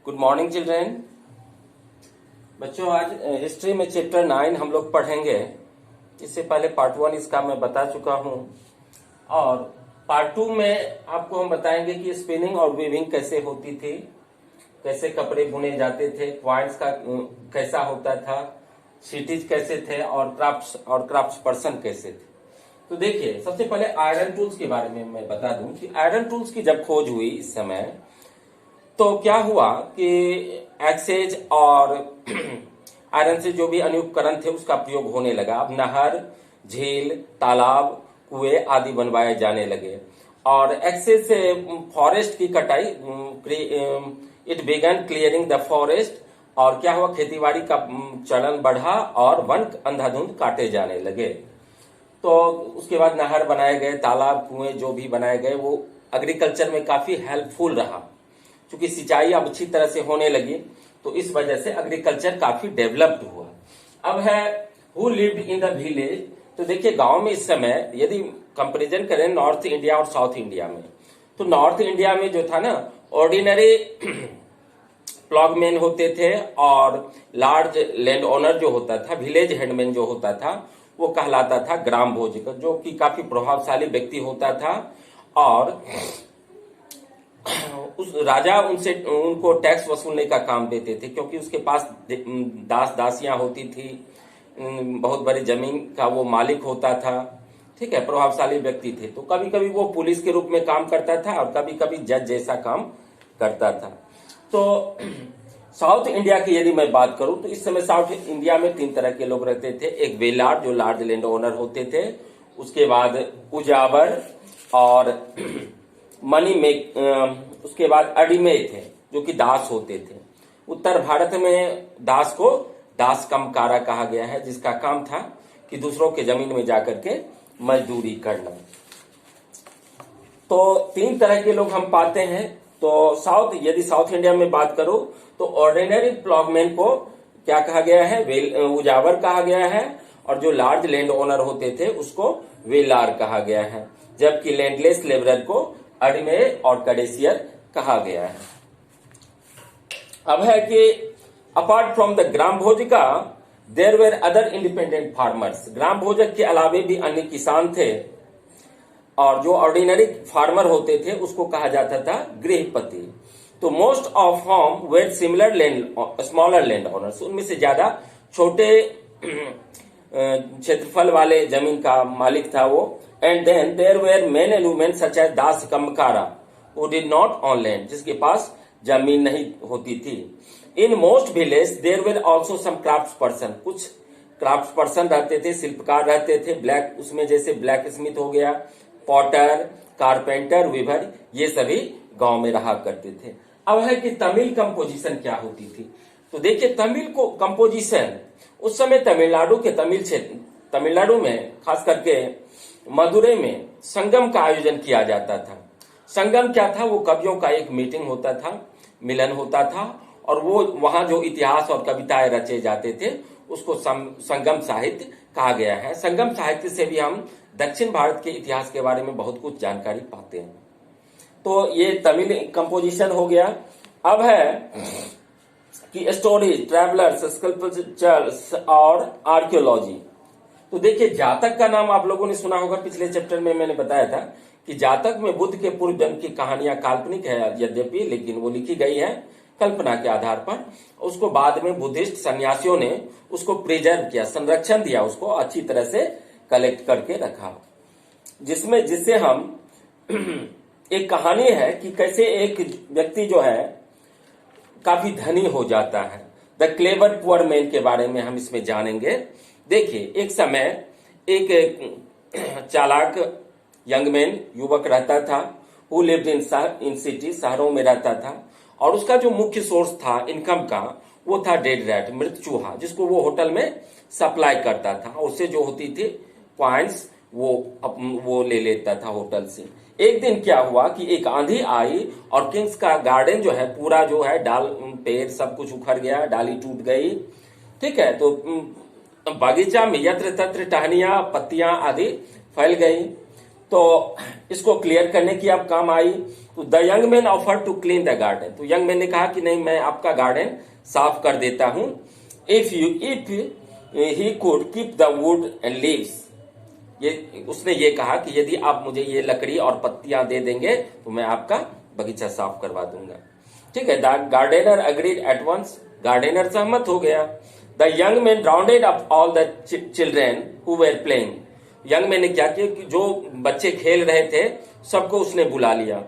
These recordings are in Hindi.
Good morning children. बच्चों, आज हिस्ट्री में चैप्टर 9 हम लोग पढ़ेंगे। इससे पहले पार्ट 1 इसका मैं बता चुका हूं, और पार्ट 2 में आपको हम बताएंगे कि स्पिनिंग और वीविंग कैसे होती थी, कैसे कपड़े बुने जाते थे, क्वाइंट्स का कैसा होता था, सिटीज कैसे थे, और क्राफ्ट्स पर्सन कैसे थे। तो देखिए, सबसे पहले आयरन टूल्स के बारे में मैं बता दूं कि आयरन टूल्स की जब खोज हुई इस समय, तो क्या हुआ कि एक्सेज और आयरन से जो भी अन्य उपकरण थे उसका प्रयोग होने लगा। अब नहर, झील, तालाब, कुएं आदि बनवाए जाने लगे, और एक्सेज से फॉरेस्ट की कटाई, it began clearing the forest, और क्या हुआ, खेतीबाड़ी का चलन बढ़ा और वन अंधाधुंध काटे जाने लगे। तो उसके बाद नहर बनाए गए, तालाब, कुएं जो भी बनाए गए वो एग्रीकल्चर में काफी हेल्पफुल रहा। क्योंकि सिंचाई अब अच्छी तरह से होने लगी, तो इस वजह से एग्रीकल्चर काफी डेवलप्ड हुआ। अब है who lived in the village. तो देखिए, गांव में इस समय यदि कंपैरिजन करें नॉर्थ इंडिया और साउथ इंडिया में, तो नॉर्थ इंडिया में जो था ना, ऑर्डिनरी प्लॉगमैन होते थे, और लार्ज लैंड ओनर जो होता था, विलेज हेडमैन जो होता था, वो कहलाता था ग्राम भोजक, जो कि काफी प्रभावशाली व्यक्ति होता था। और उस राजा उनको टैक्स वसूलने का काम देते थे, क्योंकि उसके पास दास दासियां होती थी, बहुत बड़ी जमीन का वो मालिक होता था। ठीक है, प्रभावशाली व्यक्ति थे। तो कभी कभी वो पुलिस के रूप में काम करता था, और कभी कभी जज जैसा काम करता था। तो साउथ इंडिया की यदि मैं बात करूं, तो इस समय साउथ इंडिया में 3 तरह के लोग रहते थे। एक वेलार, जो लार्ज लैंड ओनर होते थे। उसके बाद उजावर और मनी मेक, उसके बाद अडिमे थे, जो कि दास होते थे। उत्तर भारत में दास को दास कमकारा कहा गया है, जिसका काम था कि दूसरों के जमीन में जाकर के मजदूरी करना। तो 3 तरह के लोग हम पाते हैं। तो यदि साउथ इंडिया में बात करो, तो ऑर्डिनरी प्लॉगमैन को क्या कहा गया है, उजावर कहा गया है, और जो लार्ज लैंड ओनर होते थे उसको वेलार कहा गया है, जबकि लैंडलेस लेबरर को अडिमे और कडेसियर कहा गया है। अब है कि apart from the gram bhojika there were other independent farmers. Gram bhojak के अलावे भी अन्य किसान थे, और जो ऑर्डिनरी फार्मर होते थे उसको कहा जाता था गृहपति। तो most of home were similar smaller land owners. उनमें से ज्यादा छोटे क्षेत्रफल वाले जमीन का मालिक था वो। And then there were men and women such as dasa kammakara who did not own land, जिसके पास जमीन नहीं होती थी। In most village there were also some craft person. कुछ क्राफ्ट पर्सन रहते थे, शिल्पकार रहते थे, ब्लैक, उसमें जैसे ब्लैक स्मिथ हो गया, पॉटर, कारपेंटर, वीवर, ये सभी गांव में रहा करते थे। अब है कि तमिल कंपोजिशन क्या होती थी। तो देखिए, तमिल को कंपोजिशन उस समय तमिलनाडु में खास करके मदुरै में संगम का आयोजन किया जाता था। संगम क्या था, वो कवियों का एक मीटिंग होता था, मिलन होता था, और वो वहां जो इतिहास और कविताएं रचे जाते थे उसको संगम साहित्य कहा गया है। संगम साहित्य से भी हम दक्षिण भारत के इतिहास के बारे में बहुत कुछ जानकारी पाते हैं। तो ये तमिल कंपोजिशन हो गया। अब है कि स्टोरीज, ट्रैवलर्स, स्कल्पचर्स और आर्कियोलॉजी। तो देखिए, जातक का नाम आप लोगों ने सुना होगा, पिछले चैप्टर में मैंने बताया था कि जातक में बुद्ध के पूर्व जन्म की कहानियां काल्पनिक है यद्यपि, लेकिन वो लिखी गई है कल्पना के आधार पर। उसको बाद में बुद्धिस्ट सन्यासियों ने उसको प्रिजर्व किया, संरक्षण दिया, उसको अच्छी तरह से कलेक्ट करके रखा, जिससे हम एक कहानी है कि कैसे एक व्यक्ति जो है काफी धनी हो जाता है। द क्लेवर पुअर मैन के बारे में हम इसमें जानेंगे। देखिए, एक समय एक चालाक यंग मैन, युवक रहता था, हु लिव्ड इन सिटी, शहरों में रहता था, और उसका जो मुख्य सोर्स था इनकम का, वो था डेड रैट, मृत चूहा, जिसको वो होटल में सप्लाई करता था। उससे जो होती थी पॉइंट्स वो ले लेता था होटल से। एक दिन क्या हुआ कि एक आंधी आई, और किंग्स का गार्डन जो है पूरा जो है डाल, पेड़ सब कुछ उखड़ गया, डाली टूट गई। ठीक है, तो बागीचा में यत्र तत्र टहनियां, पत्तियां आदि फैल गई। तो इसको क्लियर करने की अब काम आई, तो the young man offer to clean the garden, तो यंग मैन ने कहा कि नहीं, मैं आपका गार्डन साफ कर देता हूं, if he could keep the wood and leaves, ये उसने ये कहा कि यदि आप मुझे ये लकड़ी और पत्तियां दे देंगे तो मैं आपका बगीचा साफ करवा दूंगा। ठीक है, the gardener agreed at once, gardener सहमत हो गया। The young man rounded up all the children who were playing, young man ने क्या किया कि जो बच्चे खेल रहे थे सबको उसने बुला लिया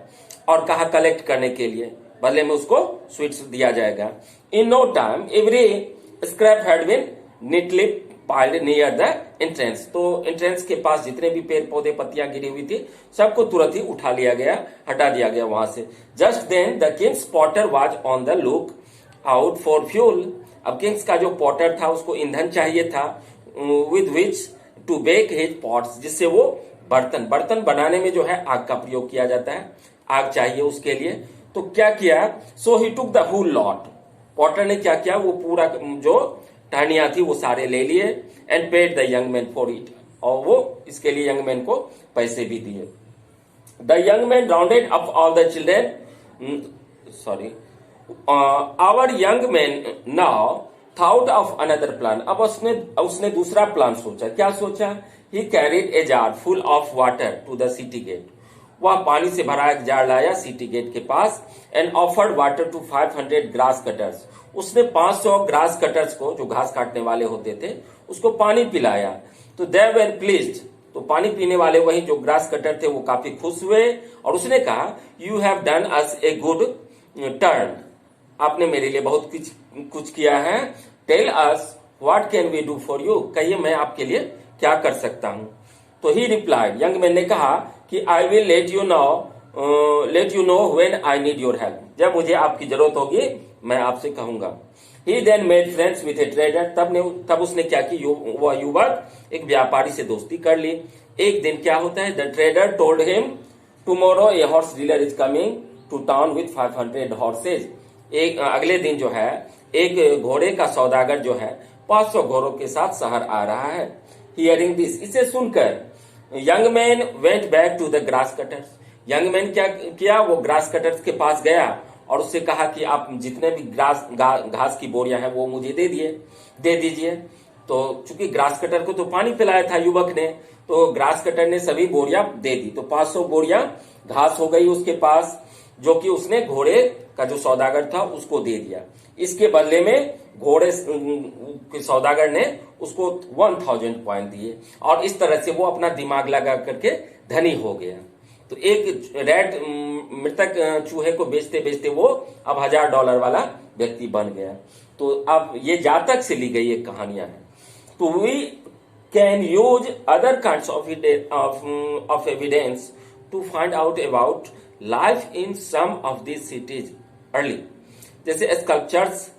और कहा कलेक्ट करने के लिए, बदले में उसको स्वीट्स दिया जाएगा। In no time every scrap had been neatly piled near the entrance, तो एंट्रेंस के पास जितने भी पेड़ पौधे पत्तियां गिरी हुई थी सबको तुरंत ही उठा लिया गया, हटा दिया गया वहां से। Just then the king's potter was on the look out for fuel, अब किंग्स का जो पॉटर था उसको ईंधन चाहिए था, with which to bake his pots, जिससे वो बर्तन बनाने में जो है आग का प्रयोग किया जाता है, आग चाहिए उसके लिए। तो क्या किया, so he took the whole lot, potter ने क्या किया, वो पूरा जो टहनियां थी वो सारे ले लिए, and paid the young man for it, और वो इसके लिए यंग मैन को पैसे भी दिए। The young man rounded up all the children, sorry, our young man now thought of another plan, अब उसने दूसरा प्लान सोचा। क्या सोचा, he carried a jar full of water to the city gate, वह पानी से भरा एक जार लाया सिटी गेट के पास, and offered water to 500 grass cutters, उसने 500 ग्रास कटर्स को, जो घास काटने वाले होते थे, उसको पानी पिलाया। तो दे वेर प्लीज्ड, तो पानी पीने वाले वही जो ग्रास कटर थे वो काफी खुश हुए, और उसने कहा you have done us a good turn, आपने मेरे लिए बहुत कुछ किया है। Tell us what can we do for you, कहिए मैं आपके लिए क्या कर सकता हूं। तो ही रिप्लाइड, यंग मैन ने कहा कि I will let you know when I need your help, जब मुझे आपकी जरूरत होगी मैं आपसे कहूंगा। He then made friends with a trader, तब उसने क्या की, वह युवक एक व्यापारी से दोस्ती कर ली। एक दिन क्या होता है, the trader told him tomorrow a horse dealer is coming to town with 500 horses, एक अगले दिन जो है एक घोड़े का सौदागर जो है 500 घोड़ों के साथ शहर आ रहा है। हियरिंग दिस, इसे सुनकर young man went back to the grass cutters, young man क्या किया, वो ग्रास कटर्स के पास गया और उससे कहा कि आप जितने भी घास की बोरियां हैं वो मुझे दे दीजिए। तो चूंकि ग्रास कटर को तो पानी पिलाया था युवक ने, तो ग्रास कटर ने सभी बोरियां दे दी, तो 500 बोरियां घास हो गई उसके पास, जो कि उसने घोड़े का जो सौदागर था उसको दे दिया। इसके बदले में घोड़े के सौदागर ने उसको 1000 पॉइंट दिए, और इस तरह से वो अपना दिमाग लगा करके धनी हो गया। तो एक मृतक चूहे को बेचते बेचते वो अब $1000 वाला व्यक्ति बन गया। तो अब ये जातक से ली गई एक कहानियां हैं। तो we can use other kinds of evidence to find out about life in some of these cities early, जैसे स्कल्पचर्स,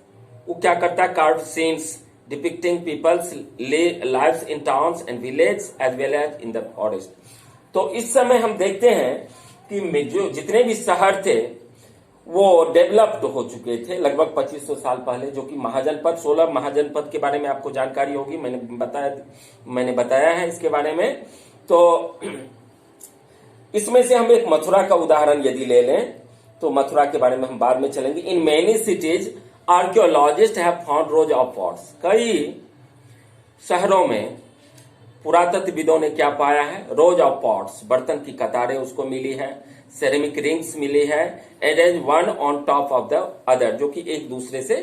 वो क्या करता है, carve scenes depicting people's lives in towns and village as well as in the forest. तो इस समय हम देखते हैं कि जो जितने भी शहर थे वो डेवलप्ड हो चुके थे लगभग 2500 साल पहले, जो कि महाजनपद, 16 महाजनपद के बारे में आपको जानकारी होगी, मैंने बताया है इसके बारे में। तो इसमें से हम एक मथुरा का उदाहरण यदि ले लें तो मथुरा के बारे में हम बाद में चलेंगे। In many cities archaeologist have found rose of pots, कई शहरों में पुरातत्वविदों ने क्या पाया है, रोज ऑफ पॉट्स, बर्तन की कतारें उसको मिली है, सेरेमिक रिंग्स मिली है, and as one on top of the other, जो कि एक दूसरे से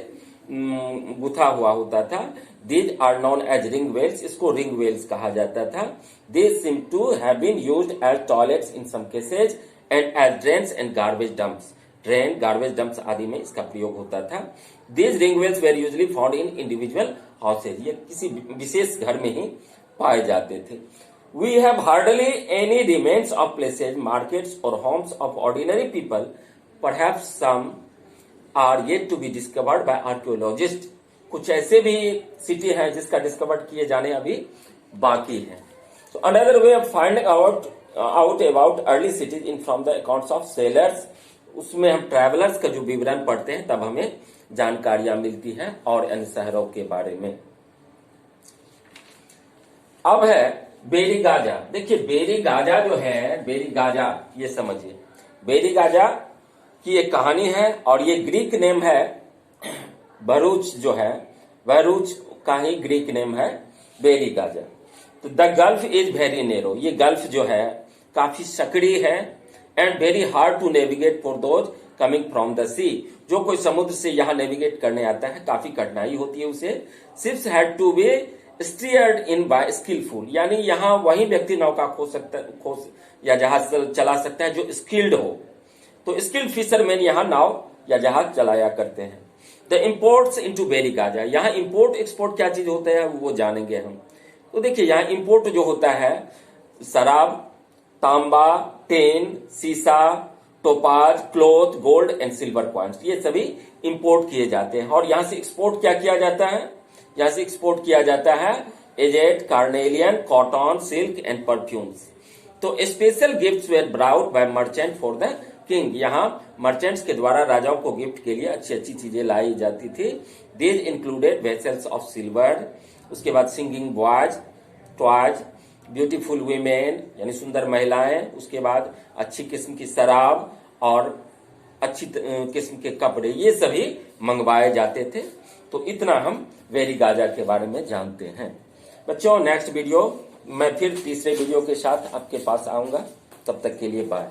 गुथा हुआ होता था। These are known as ring wells, इसको रिंग वेल्स कहा जाता था। These seem to have been used as toilets in some cases and as drains and garbage dumps, drain garbage dumps आदि में इसका प्रयोग होता था। These ring wells were usually found in individual houses, ये किसी विशेष घर में ही पाए जाते थे। We have hardly any remains of places, markets or homes of ordinary people. Perhaps some are yet to be discovered by archaeologists. कुछ ऐसे भी सिटी हैं जिसका डिस्कवर किए जाने अभी बाकी है। So another way of finding out about early cities in from the accounts of sailors, उसमें हम ट्रैवलर्स का जो विवरण पढ़ते हैं तब हमें जानकारियां मिलती हैं और अन्य शहरों के बारे में। अब है बेरी गाजा। देखिए बेरी गाजा जो है, बेरी गाजा ये समझिए, बेरी गाजा की एक कहानी है और ये ग्रीक नेम है, भरूच जो है, भरूच का ही ग्रीक नेम है बेरी गाजा। तो the gulf is very narrow, ये गल्फ जो है काफी सकड़ी है, and very hard to navigate for those coming from the sea, जो कोई समुद्र से यहाँ नेविगेट करने आता है काफी कठिनाई होती है उसे। Ships had to be steered in by skilful, यानी यहाँ वही व्यक्ति नौका खो या जहाज चला सकता है जो स्किल्ड हो। तो स्किल्ड फिशरमैन यहाँ नाव या जहाज चलाया करते हैं। The imports into Barygaza, यहाँ इम्पोर्ट एक्सपोर्ट क्या चीज होता है वो जानेंगे हम। तो देखिए यहाँ इम्पोर्ट जो होता है शराब, तांबा, टेन, सीसा, topaz, cloth, gold and silver coins, ये सभी इंपोर्ट किए जाते हैं। और यहां से एक्सपोर्ट क्या किया जाता है, यहां से एक्सपोर्ट किया जाता है agate, carnelian, cotton, silk and perfumes. तो special gifts were brought by merchant for the king, यहाँ मर्चेंट्स के द्वारा राजाओं को गिफ्ट के लिए अच्छी अच्छी चीजें लाई जाती थी। These included vessels of silver, उसके बाद singing boys, toys, beautiful women यानी सुंदर महिलाएं, उसके बाद अच्छी किस्म की शराब और अच्छी किस्म के कपड़े, ये सभी मंगवाए जाते थे। तो इतना हम वेरी गाजा के बारे में जानते हैं। बच्चों नेक्स्ट वीडियो मैं फिर तीसरे वीडियो के साथ आपके पास आऊंगा, तब तक के लिए बाय।